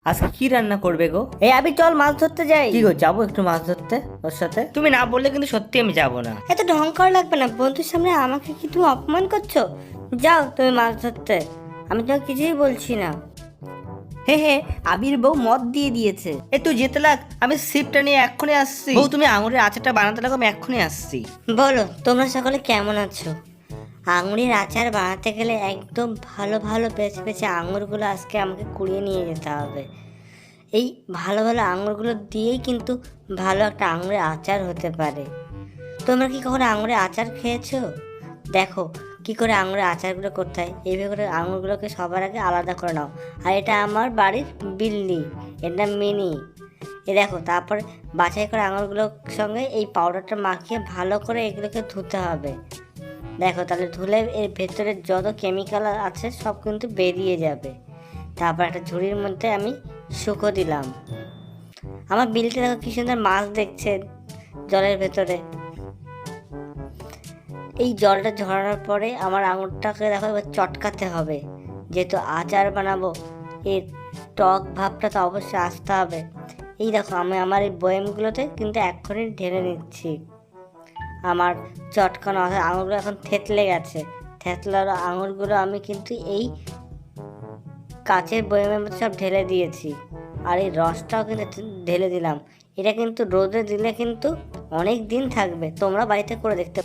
আজকে কি রান্না করবে গো? এই আবি চল মাছ ধরতে যাই। কি গো, যাবো একটু মাছ ধরতে ওর সাথে? তুমি না বললে কিন্তু সত্যি আমি যাবো না। এত ঢংকার লাগবে না, বন্ধুর সামনে আমাকে কি তুমি অপমান করছো? যাও তুমি মাছ ধরতে, আমি তোমাকে কিছুই বলছি না। হে হে, আবির বউ মদ দিয়ে দিয়েছে। এ তুই যেতে লাগ, আমি সিপটা নিয়ে এক্ষুনি আসছি। বউ তুমি আঙুরের আচারটা বানাতে লাগো, আমি এক্ষুনি আসছি। বলো তোমরা সকলে কেমন আছো? আঙুরের আচার বানাতে গেলে একদম ভালো ভালো বেছে বেছে আঙুরগুলো আজকে আমাকে কুড়িয়ে নিয়ে যেতে হবে। এই ভালো ভালো আঙুরগুলো দিয়েই কিন্তু ভালো একটা আঙুরের আচার হতে পারে। তোমরা কি কখনো আঙুরের আচার খেয়েছো? দেখো কি করে আঙুরের আচারগুলো করতে হয়। এইভাবে করে আঙুরগুলোকে সবার আগে আলাদা করে নাও। আর এটা আমার বাড়ির বিল্লি, এটা মিনি। এ দেখো, তারপর বাছাই করে আঙুরগুলোর সঙ্গে এই পাউডারটা মাখিয়ে ভালো করে এগুলোকে ধুতে হবে। দেখো তাহলে ধুলে এর ভেতরে যত কেমিক্যাল আছে সব কিন্তু বেরিয়ে যাবে। তারপর একটা ঝুড়ির মধ্যে আমি শুকো দিলাম। আমার বিলটা দেখো কি সুন্দর মাছ দেখছে জলের ভেতরে। এই জলটা ঝরানোর পরে আমার আঙুরটাকে দেখো এবার চটকাতে হবে, যেহেতু আচার বানাবো এর টক ভাবটা তো অবশ্যই আসতে হবে। এই দেখো আমি আমার এই বয়ামগুলোতে কিন্তু এক্ষুনি ঢেলে নিচ্ছি। আমার চটকানো আঙুরগুলো এখন থেতলে গেছে। থেতলার আঙুরগুলো আমি কিন্তু এই কাচের বয়ামের মধ্যে সব ঢেলে দিয়েছি। আর এই রসটাও কিন্তু ঢেলে দিলাম। এটা কিন্তু রোদে দিলে কিন্তু অনেক দিন থাকবে, তোমরা বাড়িতে করে দেখতে